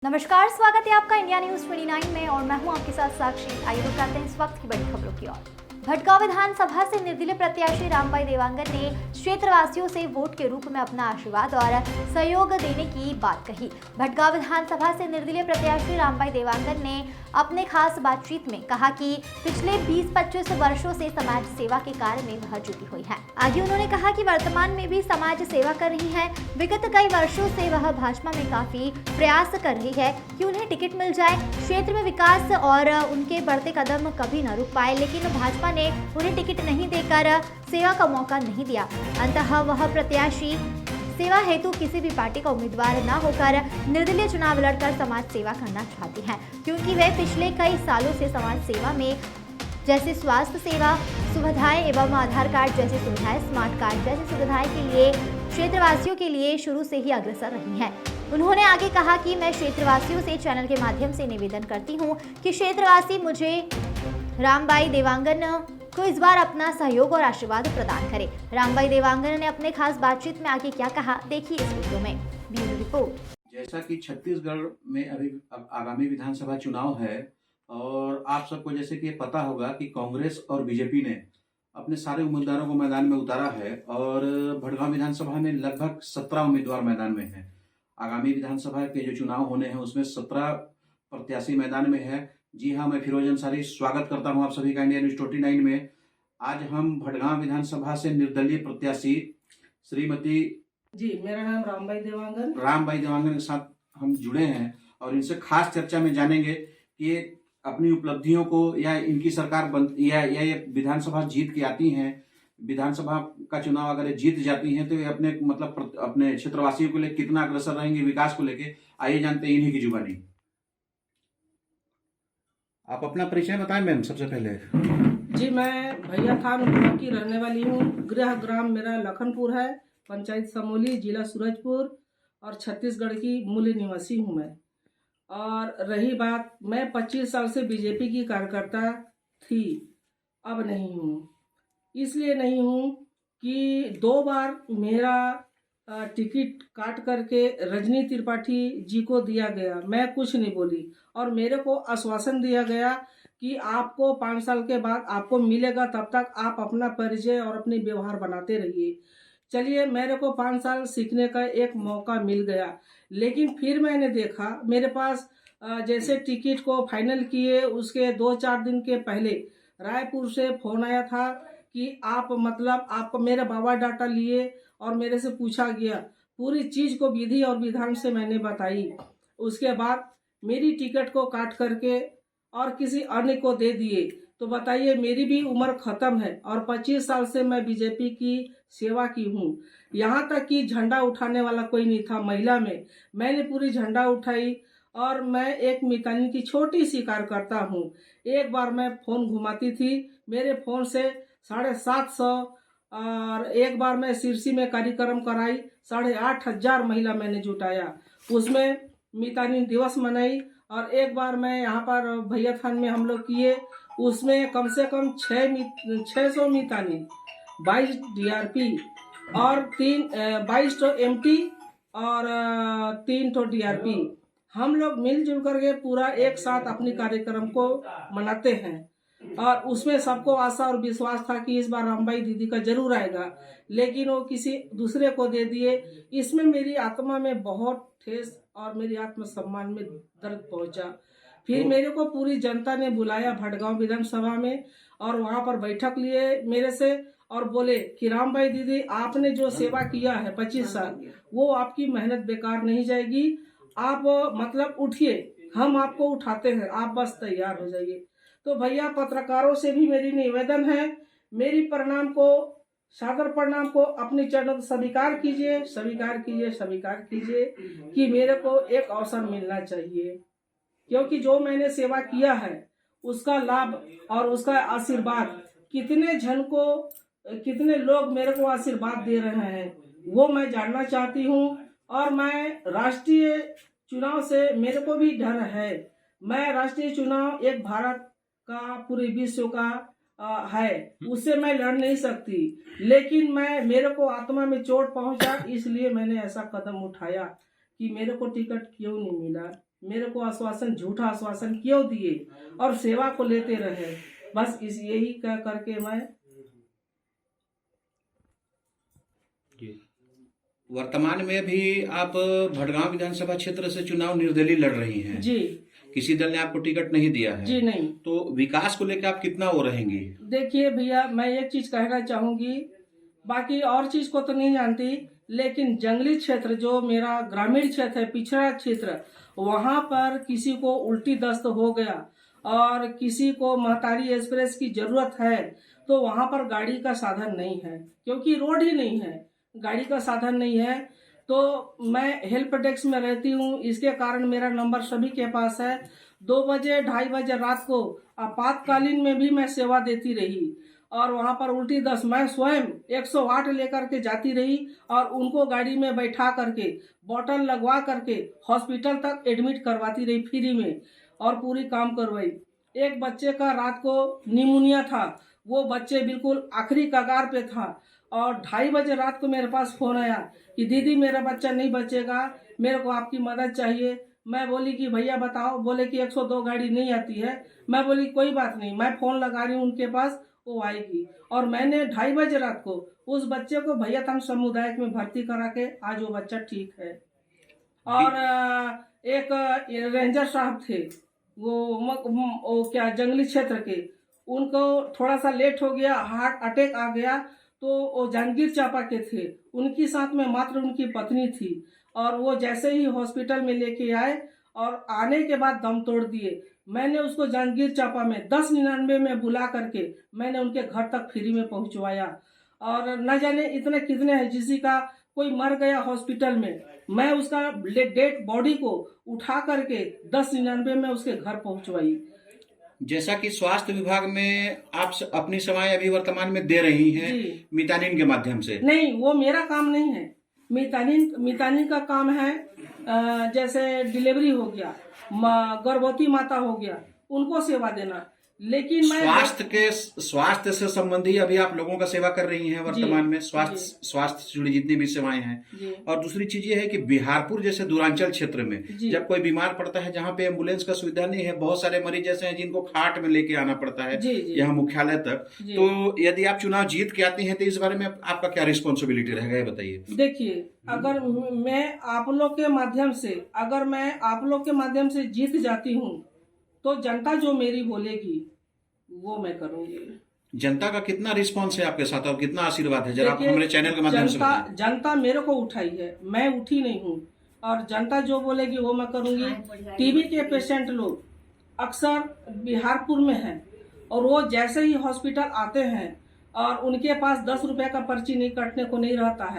नमस्कार, स्वागत है आपका इंडिया न्यूज 29 में और मैं हूं आपके साथ साक्षी। आइए रुक करते हैं इस वक्त की बड़ी खबरों की ओर। भटगांव विधानसभा से निर्दलीय प्रत्याशी रामबाई देवांगन ने क्षेत्रवासियों से वोट के रूप में अपना आशीर्वाद और सहयोग देने की बात कही। भटगांव विधानसभा से निर्दलीय प्रत्याशी रामबाई देवांगन ने अपने खास बातचीत में कहा कि पिछले 20-25 वर्षों से समाज सेवा के कार्य में वह जुटी हुई है। आगे उन्होंने कहा कि वर्तमान में भी समाज सेवा कर रही है। विगत कई वर्षों से वह भाजपा में काफी प्रयास कर रही है कि उन्हें टिकट मिल जाए। क्षेत्र में विकास और उनके बढ़ते कदम कभी न रुक पाए, लेकिन भाजपा ने उन्हें टिकट नहीं देकर सेवा का मौका नहीं दिया। अंततः वह प्रत्याशी सेवा हेतु किसी भी पार्टी का उम्मीदवार न होकर निर्दलीय चुनाव लड़कर समाज सेवा करना चाहती हैं, क्योंकि वे पिछले कई सालों से समाज सेवा में जैसे स्वास्थ्य सेवा सुविधाएं एवं आधार कार्ड जैसी सुविधाएं, स्मार्ट कार्ड जैसी सुविधाएं के लिए क्षेत्रवासियों के लिए शुरू से ही अग्रसर रही हैं। उन्होंने आगे कहा कि मैं क्षेत्रवासियों से चैनल के माध्यम से निवेदन करती हूं कि क्षेत्रवासी मुझे रामबाई देवांगन को इस बार अपना सहयोग और आशीर्वाद प्रदान करें। रामबाई देवांगन ने अपने खास बातचीत में आगे क्या कहा, देखिए इस वीडियो में। Bureau report. जैसा कि छत्तीसगढ़ में अभी आगामी विधानसभा चुनाव है और आप सबको जैसे कि ये पता होगा कि कांग्रेस और बीजेपी ने अपने सारे उम्मीदवारों को मैदान में उतारा है और भटगांव विधानसभा में लगभग 17 उम्मीदवार मैदान में हैं। आगामी विधानसभा के जो चुनाव होने हैं उसमें 17 प्रत्याशी मैदान में है। जी हाँ, मैं फिरोज अंसारी स्वागत करता हूँ आप सभी का इंडिया न्यूज 29 में। आज हम भटगांव विधानसभा से निर्दलीय प्रत्याशी श्रीमती मेरा नाम रामबाई देवांगन के साथ हम जुड़े हैं और इनसे खास चर्चा में जानेंगे कि ये अपनी उपलब्धियों को या इनकी सरकार या ये विधानसभा जीत के आती हैं, विधानसभा का चुनाव अगर ये जीत जाती हैं तो ये अपने मतलब अपने क्षेत्रवासियों को लेकर कितना अग्रसर रहेंगे विकास को लेके। आइए जानते हैं इन्हीं की जुबानी। आप अपना परिचय बताएं मैम सबसे पहले। जी, मैं भैया थान की रहने वाली हूँ। गृह ग्राम मेरा लखनपुर है, पंचायत समोली, जिला सूरजपुर और छत्तीसगढ़ की मूल निवासी हूँ मैं। और रही बात, मैं 25 साल से बीजेपी की कार्यकर्ता थी, अब नहीं हूँ। इसलिए नहीं हूँ कि 2 बार मेरा टिकट काट करके रजनी त्रिपाठी जी को दिया गया। मैं कुछ नहीं बोली और मेरे को आश्वासन दिया गया कि आपको 5 साल के बाद आपको मिलेगा, तब तक आप अपना परिचय और अपने व्यवहार बनाते रहिए। चलिए, मेरे को 5 साल सीखने का एक मौका मिल गया, लेकिन फिर मैंने देखा मेरे पास जैसे टिकट को फाइनल किए उसके 2-4 दिन के पहले रायपुर से फोन आया था कि आपको मेरा बायोडाटा लिए और मेरे से पूछा गया। पूरी चीज को विधि और विधान से मैंने बताई। उसके बाद मेरी टिकट को काट करके और किसी अन्य को दे दिए। तो बताइए, मेरी भी उम्र खत्म है और 25 साल से मैं बीजेपी की सेवा की हूँ। यहाँ तक कि झंडा उठाने वाला कोई नहीं था। महिला में मैंने पूरी झंडा उठाई और मैं एक मितानी की छोटी सी कार्यकर्ता हूँ। एक बार मैं फोन घुमाती थी, मेरे फोन से 750 और एक बार मैं सिरसी में कार्यक्रम कराई, 8,500 महिला मैंने जुटाया। उसमें मितानी दिवस मनाई और एक बार मैं यहाँ पर भैया थान में हम लोग किए, उसमें कम से कम 600 मितानी, 22 DRP और 22 MT और 3 DRP। हम लोग मिलजुल करके पूरा एक साथ अपनी कार्यक्रम को मनाते हैं और उसमें सबको आशा और विश्वास था कि इस बार रामबाई दीदी का जरूर आएगा, लेकिन वो किसी दूसरे को दे दिए। इसमें मेरी आत्मा में बहुत ठेस और मेरी आत्मसम्मान में दर्द पहुंचा। फिर मेरे को पूरी जनता ने बुलाया भटगांव विधानसभा में और वहां पर बैठक लिए मेरे से और बोले कि रामबाई दीदी, आपने जो सेवा किया है 25 साल, वो आपकी मेहनत बेकार नहीं जाएगी। आप उठिए, हम आपको उठाते हैं, आप बस तैयार हो जाइए। तो भैया, पत्रकारों से भी मेरी निवेदन है, मेरी सादर प्रणाम को अपने चरणों स्वीकार कीजिए कि मेरे को एक अवसर मिलना चाहिए, क्योंकि जो मैंने सेवा किया है उसका लाभ और उसका आशीर्वाद कितने लोग मेरे को आशीर्वाद दे रहे हैं वो मैं जानना चाहती हूँ। और मैं राष्ट्रीय चुनाव से मेरे को भी डर है। मैं राष्ट्रीय चुनाव एक भारत का पूरे विश्व का है, उससे मैं लड़ नहीं सकती, लेकिन मेरे को आत्मा में चोट पहुंचा, इसलिए मैंने ऐसा कदम उठाया कि मेरे को टिकट क्यों नहीं मिला। मेरे को आश्वासन, झूठा आश्वासन क्यों दिए और सेवा को लेते रहे। बस इस यही कह करके मैं वर्तमान में भी आप भटगांव विधानसभा क्षेत्र से चुनाव निर्दलीय लड़ रही हैं। जी किसी दल ने आपको टिकट नहीं दिया है। जी नहीं। तो विकास को लेकर आप कितना वो रहेंगी? देखिए भैया, मैं एक चीज कहना चाहूंगी, बाकी और चीज को तो नहीं जानती, लेकिन जंगली क्षेत्र जो मेरा ग्रामीण क्षेत्र है, पिछड़ा क्षेत्र, वहां पर किसी को उल्टी दस्त हो गया और किसी को महतारी एक्सप्रेस की जरूरत है तो वहां पर गाड़ी का साधन नहीं है, क्योंकि रोड ही नहीं है, गाड़ी का साधन नहीं है। तो मैं हेल्प डेस्क में रहती हूँ, इसके कारण मेरा नंबर सभी के पास है। 2 बजे 2:30 बजे रात को आपातकालीन में भी मैं सेवा देती रही और वहां पर उल्टी दस्त मैं स्वयं 108 लेकर के जाती रही और उनको गाड़ी में बैठा करके बोतल लगवा करके हॉस्पिटल तक एडमिट करवाती रही फ्री में और पूरी काम करवाई। एक बच्चे का रात को निमोनिया था, वो बच्चे बिल्कुल आखिरी कगार पे था और 2:30 बजे रात को मेरे पास फोन आया कि दीदी मेरा बच्चा नहीं बचेगा, मेरे को आपकी मदद चाहिए। मैं बोली कि भैया बताओ, बोले कि 102 गाड़ी नहीं आती है। मैं बोली कोई बात नहीं, मैं फोन लगा रही हूँ उनके पास, वो आएगी। और मैंने 2:30 बजे रात को उस बच्चे को भैया थान सामुदायिक में भर्ती करा के आज वो बच्चा ठीक है। और एक रेंजर साहब थे, वो क्या जंगली क्षेत्र के, उनको थोड़ा सा लेट हो गया, हार्ट अटैक आ गया, तो वो जांजगीर चांपा के थे, उनकी साथ में मात्र उनकी पत्नी थी और वो जैसे ही हॉस्पिटल में लेके आए और आने के बाद दम तोड़ दिए। मैंने उसको जांजगीर चांपा में 1099 में बुला करके मैंने उनके घर तक फ्री में पहुंचवाया और न जाने इतने कितने हैं, जिसी का कोई मर गया हॉस्पिटल में, मैं उसका डेड बॉडी को उठा करके 1099 में उसके घर पहुंचवाई। जैसा कि स्वास्थ्य विभाग में आप अपनी सेवाएं अभी वर्तमान में दे रही हैं मितानिन के माध्यम से। नहीं, वो मेरा काम नहीं है। मितानिन का काम है, जैसे डिलीवरी हो गया, गर्भवती माता हो गया, उनको सेवा देना। लेकिन मैं स्वास्थ्य से संबंधी अभी आप लोगों का सेवा कर रही हैं वर्तमान में, स्वास्थ्य से जुड़ी जितनी भी सेवाएं हैं। और दूसरी चीज ये है कि बिहारपुर जैसे दूरांचल क्षेत्र में जब कोई बीमार पड़ता है, जहाँ पे एम्बुलेंस का सुविधा नहीं है, बहुत सारे मरीज ऐसे हैं जिनको खाट में लेके आना पड़ता है यहाँ मुख्यालय तक। तो यदि आप चुनाव जीत के आती हैं तो इस बारे में आपका क्या रिस्पॉन्सिबिलिटी रहेगा, ये बताइए। देखिए, अगर मैं आप लोग के माध्यम से जीत जाती हूँ तो जनता जो मेरी बोलेगी वो मैं करूंगी। जनता का कितना रिस्पांस है आपके साथ और कितना आशीर्वाद है, जरा आप हमारे चैनल के माध्यम से बताइए। जनता मेरे को उठाई है, मैं उठी नहीं हूँ, और जनता जो बोलेगी वो मैं करूंगी। टीबी के पेशेंट लोग अक्सर बिहारपुर में हैं और वो जैसे ही हॉस्पिटल आते हैं और उनके पास 10 रुपए का पर्ची नहीं कटने को नहीं रहता है।